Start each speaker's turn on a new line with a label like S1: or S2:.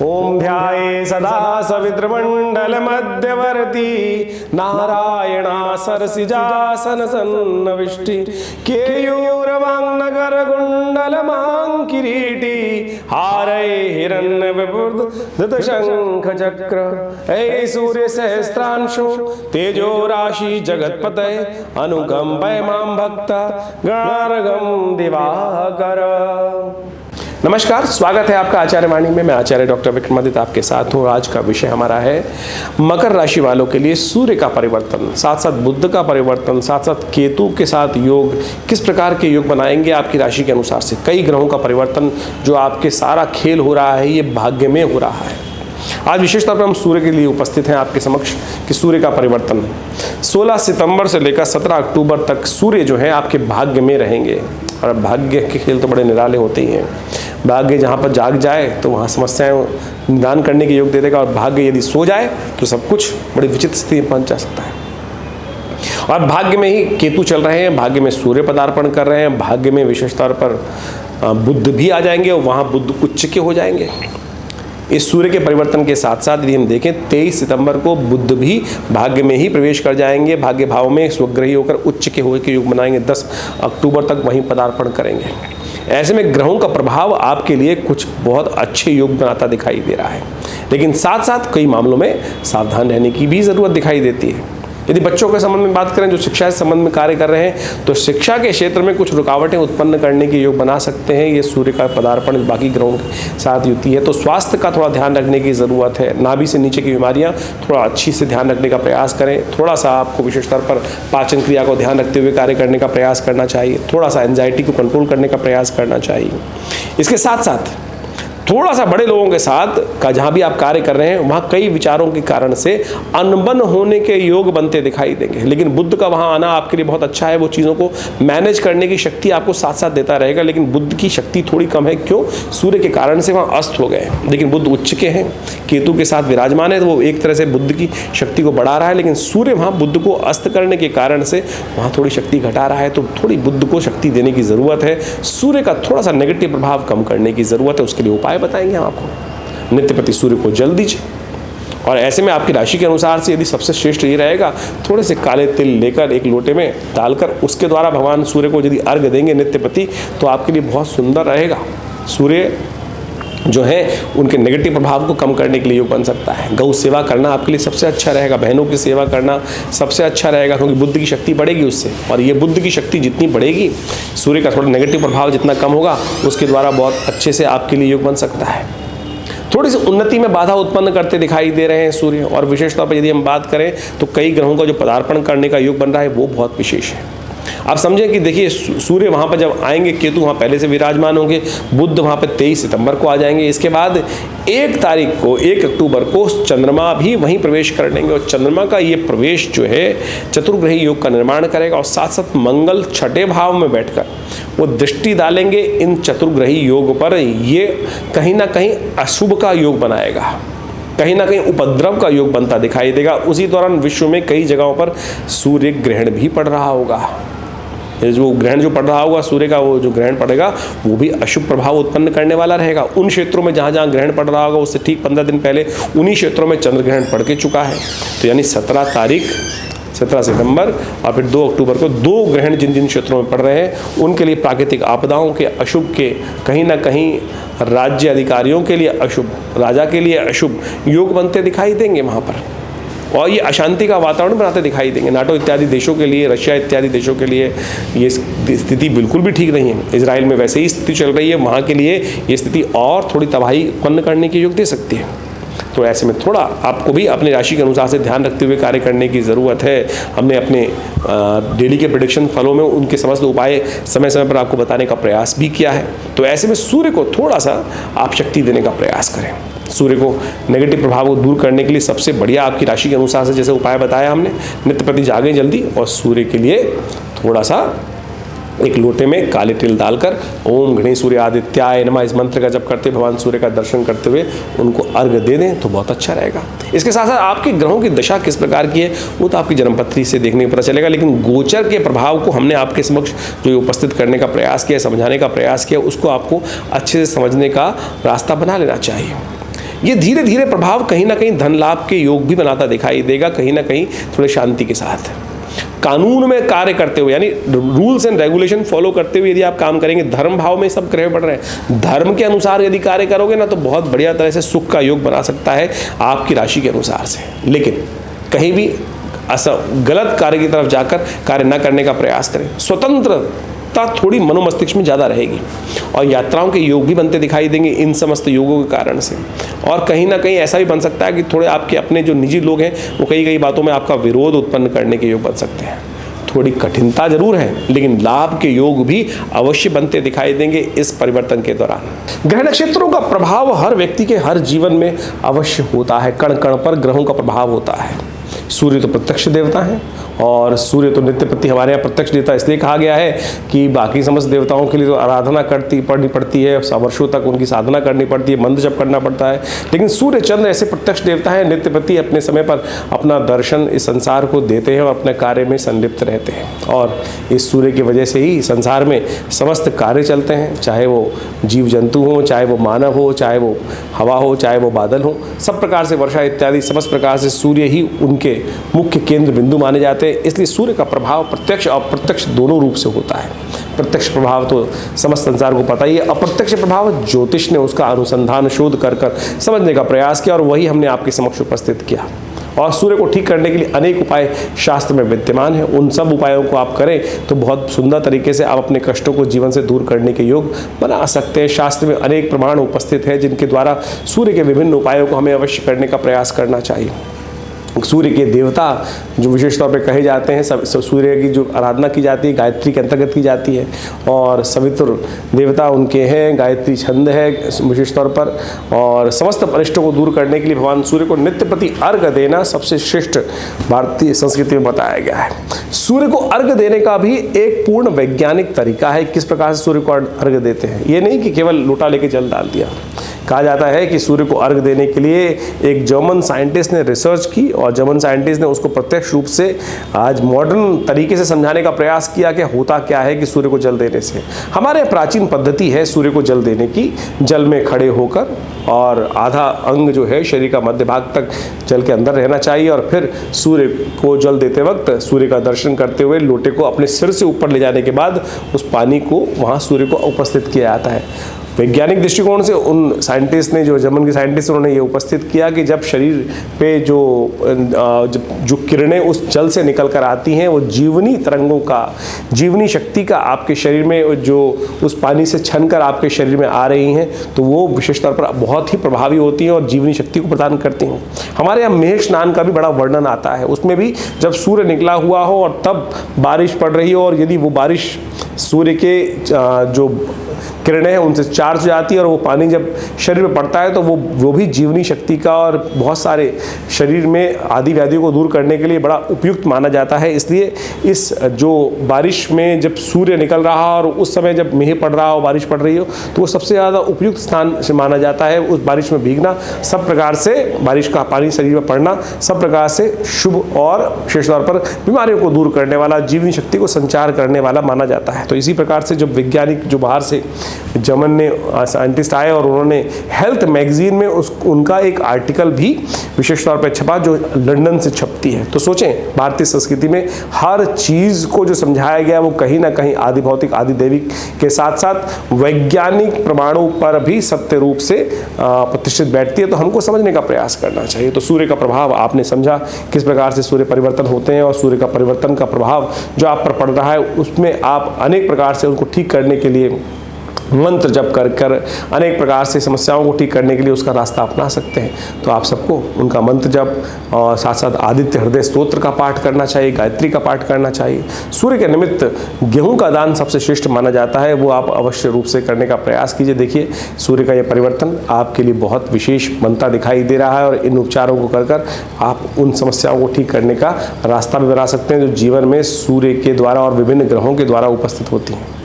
S1: ओम ध्याये सदा सवितृमंडल मध्यवर्ती नारायणा सरसिजासन सन्नविष्टि केयूरवांगनगर कुंडल मां किरीटी हारय हिरण्य विपुर्ध शंख चक्र ऐ सूर्य सहस्त्रांशु तेजो राशि जगतपतये अनुकंपय मां भक्ता गणार्घं दिवाकर। नमस्कार, स्वागत है आपका आचार्य वाणी में। मैं आचार्य डॉक्टर विक्रमादित्य आपके साथ हूँ। आज का विषय हमारा है मकर राशि वालों के लिए सूर्य का परिवर्तन, साथ साथ बुध का परिवर्तन, साथ साथ केतु के साथ योग, किस प्रकार के योग बनाएंगे आपकी राशि के अनुसार से। कई ग्रहों का परिवर्तन जो आपके सारा खेल हो रहा है ये भाग्य में हो रहा है। आज विशेष तौर पर हम सूर्य के लिए उपस्थित हैं आपके समक्ष कि सूर्य का परिवर्तन 16 सितंबर से लेकर 17 अक्टूबर तक सूर्य जो है आपके भाग्य में रहेंगे। और भाग्य के खेल तो बड़े निराले होते ही हैं। भाग्य जहाँ पर जाग जाए तो वहाँ समस्याएं निदान करने के योग दे देगा, और भाग्य यदि सो जाए तो सब कुछ बड़ी विचित्र स्थिति में पहुँच जा सकता है। और भाग्य में ही केतु चल रहे हैं, भाग्य में सूर्य पदार्पण कर रहे हैं, भाग्य में विशेष तौर पर बुध भी आ जाएंगे और वहाँ बुध उच्च के हो जाएंगे। इस सूर्य के परिवर्तन के साथ साथ यदि हम देखें 23 सितंबर को बुध भी भाग्य में ही प्रवेश कर जाएंगे, भाग्य भाव में स्वग्रही होकर उच्च के हुए के योग बनाएंगे। 10 अक्टूबर तक वहीं पदार्पण करेंगे। ऐसे में ग्रहों का प्रभाव आपके लिए कुछ बहुत अच्छे योग बनाता दिखाई दे रहा है, लेकिन साथ साथ कई मामलों में सावधान रहने की भी ज़रूरत दिखाई देती है। यदि बच्चों के संबंध में बात करें जो शिक्षा के संबंध में कार्य कर रहे हैं, तो शिक्षा के क्षेत्र में कुछ रुकावटें उत्पन्न करने के योग बना सकते हैं। ये सूर्य का पदार्पण बाकी ग्रहों के साथ युति है, तो स्वास्थ्य का थोड़ा ध्यान रखने की ज़रूरत है। नाभि से नीचे की बीमारियां थोड़ा अच्छी से ध्यान रखने का प्रयास करें। थोड़ा सा आपको विशेष तौर पर पाचन क्रिया को ध्यान रखते हुए कार्य करने का प्रयास करना चाहिए। थोड़ा सा एंजाइटी को कंट्रोल करने का प्रयास करना चाहिए। इसके साथ साथ थोड़ा सा बड़े लोगों के साथ का जहाँ भी आप कार्य कर रहे हैं वहाँ कई विचारों के कारण से अनबन होने के योग बनते दिखाई देंगे, लेकिन बुध का वहाँ आना आपके लिए बहुत अच्छा है। वो चीज़ों को मैनेज करने की शक्ति आपको साथ साथ देता रहेगा, लेकिन बुध की शक्ति थोड़ी कम है। क्यों? सूर्य के कारण से वहाँ अस्त हो गए, लेकिन बुध उच्च के हैं, केतु के साथ विराजमान है, तो वो एक तरह से बुध की शक्ति को बढ़ा रहा है, लेकिन सूर्य वहाँ बुध को अस्त करने के कारण से वहाँ थोड़ी शक्ति घटा रहा है। तो थोड़ी बुध को शक्ति देने की ज़रूरत है। सूर्य का थोड़ा सा नेगेटिव प्रभाव कम करने की ज़रूरत है। उसके लिए उपाय बताएंगे हम आपको। नित्यपति सूर्य को जल दीजिए, और ऐसे में आपकी राशि के अनुसार से यदि सबसे श्रेष्ठ ये रहेगा, थोड़े से काले तिल लेकर एक लोटे में डालकर उसके द्वारा भगवान सूर्य को यदि अर्घ देंगे नित्यपति, तो आपके लिए बहुत सुंदर रहेगा। सूर्य जो है उनके नेगेटिव प्रभाव को कम करने के लिए योग बन सकता है। गौ सेवा करना आपके लिए सबसे अच्छा रहेगा, बहनों की सेवा करना सबसे अच्छा रहेगा, क्योंकि बुद्ध की शक्ति बढ़ेगी उससे। और ये बुद्ध की शक्ति जितनी बढ़ेगी, सूर्य का थोड़ा नेगेटिव प्रभाव जितना कम होगा, उसके द्वारा बहुत अच्छे से आपके लिए योग बन सकता है। थोड़ी सी उन्नति में बाधा उत्पन्न करते दिखाई दे रहे हैं सूर्य। और विशेष तौर पर यदि हम बात करें तो कई ग्रहों का जो पदार्पण करने का योग बन रहा है वो बहुत विशेष है। आप समझें कि देखिए सूर्य वहाँ पर जब आएंगे, केतु वहाँ पहले से विराजमान होंगे, बुध वहाँ पर 23 सितंबर को आ जाएंगे। इसके बाद 1 तारीख को 1 अक्टूबर को चंद्रमा भी वहीं प्रवेश कर लेंगे, और चंद्रमा का ये प्रवेश जो है चतुर्ग्रही योग का निर्माण करेगा। और साथ साथ मंगल छठे भाव में बैठकर वो दृष्टि डालेंगे इन चतुर्ग्रही योग पर। ये कहीं ना कहीं अशुभ का योग बनाएगा, कहीं ना कहीं उपद्रव का योग बनता दिखाई देगा। उसी दौरान विश्व में कई जगहों पर सूर्य ग्रहण भी पड़ रहा होगा। जो ग्रहण जो पड़ रहा होगा सूर्य का, वो जो ग्रहण पड़ेगा वो भी अशुभ प्रभाव उत्पन्न करने वाला रहेगा। उन क्षेत्रों में जहाँ जहाँ ग्रहण पड़ रहा होगा उससे ठीक 15 दिन पहले उन्हीं क्षेत्रों में चंद्र ग्रहण पड़ के चुका है। तो यानी 17 सितंबर और फिर 2 अक्टूबर को 2 ग्रहण जिन जिन क्षेत्रों में पड़ रहे हैं उनके लिए प्राकृतिक आपदाओं के, अशुभ के, कहीं ना कहीं राज्य अधिकारियों के लिए अशुभ, राजा के लिए अशुभ योग बनते दिखाई देंगे वहाँ पर। और ये अशांति का वातावरण बनाते दिखाई देंगे। नाटो इत्यादि देशों के लिए, रशिया इत्यादि देशों के लिए ये स्थिति बिल्कुल भी ठीक नहीं है। इजराइल में वैसे ही स्थिति चल रही है, वहाँ के लिए ये स्थिति और थोड़ी तबाही उत्पन्न करने की योग दे सकती है। तो ऐसे में थोड़ा आपको भी अपनी राशि के अनुसार से ध्यान रखते हुए कार्य करने की ज़रूरत है। हमने अपने डेली के प्रेडिक्शन फलों में उनके समस्त उपाय समय समय पर आपको बताने का प्रयास भी किया है। तो ऐसे में सूर्य को थोड़ा सा आप शक्ति देने का प्रयास करें। सूर्य को नेगेटिव प्रभाव को दूर करने के लिए सबसे बढ़िया आपकी राशि के अनुसार से जैसे उपाय बताया हमने, नित्यपति जागें जल्दी, और सूर्य के लिए थोड़ा सा एक लोटे में काले तिल डालकर ओम गणेश सूर्य आदित्याय नमः इस मंत्र का जप करते भगवान सूर्य का दर्शन करते हुए उनको अर्घ दे दें तो बहुत अच्छा रहेगा। इसके साथ साथ आपके ग्रहों की दशा किस प्रकार की है वो तो आपकी जन्मपत्री से देखने को पता चलेगा, लेकिन गोचर के प्रभाव को हमने आपके समक्ष जो उपस्थित करने का प्रयास किया, समझाने का प्रयास किया, उसको आपको अच्छे से समझने का रास्ता बना लेना चाहिए। ये धीरे धीरे प्रभाव कहीं ना कहीं धन लाभ के योग भी बनाता दिखाई देगा, कहीं ना कहीं थोड़े शांति के साथ। कानून में कार्य करते हुए, यानी रूल्स एंड रेगुलेशन फॉलो करते हुए यदि आप काम करेंगे, धर्म भाव में सब ग्रह बढ़ रहे हैं, धर्म के अनुसार यदि कार्य करोगे ना, तो बहुत बढ़िया तरह से सुख का योग बना सकता है आपकी राशि के अनुसार से। लेकिन कहीं भी गलत कार्य की तरफ जाकर कार्य न करने का प्रयास करें। स्वतंत्रता थोड़ी मनोमस्तिष्क में ज़्यादा रहेगी और यात्राओं के योग भी बनते दिखाई देंगे इन समस्त योगों के कारण से। और कहीं ना कहीं ऐसा भी बन सकता है कि थोड़े आपके अपने जो निजी लोग हैं वो कई बातों में आपका विरोध उत्पन्न करने के योग बन सकते हैं। थोड़ी कठिनता जरूर है, लेकिन लाभ के योग भी अवश्य बनते दिखाई देंगे इस परिवर्तन के दौरान। ग्रह नक्षत्रों का प्रभाव हर व्यक्ति के हर जीवन में अवश्य होता है। कण कण पर ग्रहों का प्रभाव होता है। सूर्य तो प्रत्यक्ष देवता है और सूर्य तो नित्यपति हमारे यहाँ प्रत्यक्ष देवता इसलिए कहा गया है कि बाकी समस्त देवताओं के लिए तो आराधना पड़नी पड़ती है, वर्षों तक उनकी साधना करनी पड़ती है, मंत्र जप करना पड़ता है। लेकिन सूर्य चंद्र ऐसे प्रत्यक्ष देवता है, नित्यपति अपने समय पर अपना दर्शन इस संसार को देते हैं और अपने कार्य में संलिप्त रहते हैं। और इस सूर्य की वजह से ही संसार में समस्त कार्य चलते हैं, चाहे वो जीव जंतु हों, चाहे वो मानव हो, चाहे वो हवा हो, चाहे वो बादल हो, सब प्रकार से वर्षा इत्यादि समस्त प्रकार से सूर्य ही उनके मुख्य केंद्र बिंदु माने जाते हैं। इसलिए सूर्य का प्रभाव प्रत्यक्ष और अप्रत्यक्ष दोनों रूप से होता है। प्रत्यक्ष प्रभाव तो समस्त संसार को पता ही है, अप्रत्यक्ष प्रभाव ज्योतिष ने उसका अनुसंधान शोध कर समझने का प्रयास किया और वही हमने आपके समक्ष उपस्थित किया। और सूर्य को ठीक करने के लिए अनेक उपाय शास्त्र में विद्यमान है। उन सब उपायों को आप करें तो बहुत सुंदर तरीके से आप अपने कष्टों को जीवन से दूर करने के योग बना सकते हैं। शास्त्र में अनेक प्रमाण उपस्थित है जिनके द्वारा सूर्य के विभिन्न उपायों को हमें अवश्य करने का प्रयास करना चाहिए। सूर्य के देवता जो विशेष तौर पे कहे जाते हैं, सूर्य की जो आराधना की जाती है गायत्री के अंतर्गत की जाती है और सवितुर देवता उनके हैं, गायत्री छंद है विशेष तौर पर। और समस्त अनिष्टों को दूर करने के लिए भगवान सूर्य को नित्य प्रति अर्घ देना सबसे श्रेष्ठ भारतीय संस्कृति में बताया गया है। सूर्य को अर्घ देने का भी एक पूर्ण वैज्ञानिक तरीका है। किस प्रकार से सूर्य को अर्घ देते हैं, ये नहीं कि केवल लोटा लेके जल डाल दिया। कहा जाता है कि सूर्य को अर्घ देने के लिए एक जर्मन साइंटिस्ट ने रिसर्च की और जर्मन साइंटिस्ट ने उसको प्रत्यक्ष रूप से आज मॉडर्न तरीके से समझाने का प्रयास किया कि होता क्या है कि सूर्य को जल देने से। हमारे प्राचीन पद्धति है सूर्य को जल देने की, जल में खड़े होकर और आधा अंग जो है शरीर का मध्य भाग तक जल के अंदर रहना चाहिए और फिर सूर्य को जल देते वक्त सूर्य का दर्शन करते हुए लोटे को अपने सिर से ऊपर ले जाने के बाद उस पानी को वहाँ सूर्य को उपस्थित किया जाता है। वैज्ञानिक दृष्टिकोण से उन साइंटिस्ट ने, जो जर्मन के साइंटिस्ट उन्होंने ये उपस्थित किया कि जब शरीर पे जो किरणें उस जल से निकल कर आती हैं वो जीवनी तरंगों का, जीवनी शक्ति का आपके शरीर में जो उस पानी से छन कर आपके शरीर में आ रही हैं तो वो विशेष तौर पर बहुत ही प्रभावी होती हैं और जीवनी शक्ति को प्रदान करती हैं। हमारे यहाँ मेघ स्नान का भी बड़ा वर्णन आता है। उसमें भी जब सूर्य निकला हुआ हो और तब बारिश पड़ रही हो और यदि वो बारिश सूर्य के जो किरणें हैं उनसे चार्ज हो जाती है और वो पानी जब शरीर में पड़ता है तो वो भी जीवनी शक्ति का और बहुत सारे शरीर में आदि व्याधियों को दूर करने के लिए बड़ा उपयुक्त माना जाता है। इसलिए इस जो बारिश में जब सूर्य निकल रहा और उस समय जब मेघ पड़ रहा हो, बारिश पड़ रही हो, तो वो सबसे ज़्यादा उपयुक्त स्थान से माना जाता है। उस बारिश में भीगना सब प्रकार से, बारिश का पानी शरीर में पड़ना सब प्रकार से शुभ और विशेष तौर पर बीमारियों को दूर करने वाला, जीवनी शक्ति को संचार करने वाला माना जाता है। तो इसी प्रकार से जब वैज्ञानिक जो बाहर से जर्मन ने साइंटिस्ट आए और उन्होंने हेल्थ मैगजीन में उनका एक आर्टिकल भी विशेष तौर पर छपा जो लंदन से छपती है। तो सोचें, भारतीय संस्कृति में हर चीज़ को जो समझाया गया वो कहीं ना कहीं आदि भौतिक आदि दैविक के साथ साथ वैज्ञानिक प्रमाणों पर भी सत्य रूप से प्रतिष्ठित बैठती है। तो हमको समझने का प्रयास करना चाहिए। तो सूर्य का प्रभाव आपने समझा, किस प्रकार से सूर्य परिवर्तन होते हैं और सूर्य का परिवर्तन का प्रभाव जो आप पर पड़ रहा है उसमें आप अनेक प्रकार से उनको ठीक करने के लिए मंत्र जप कर अनेक प्रकार से समस्याओं को ठीक करने के लिए उसका रास्ता अपना सकते हैं। तो आप सबको उनका मंत्र जप और साथ साथ आदित्य हृदय स्तोत्र का पाठ करना चाहिए, गायत्री का पाठ करना चाहिए। सूर्य के निमित्त गेहूं का दान सबसे श्रेष्ठ माना जाता है, वो आप अवश्य रूप से करने का प्रयास कीजिए। देखिए, सूर्य का यह परिवर्तन आपके लिए बहुत विशेष बनता दिखाई दे रहा है और इन उपचारों को कर आप उन समस्याओं को ठीक करने का रास्ता भी बना सकते हैं जो जीवन में सूर्य के द्वारा और विभिन्न ग्रहों के द्वारा उपस्थित होती हैं।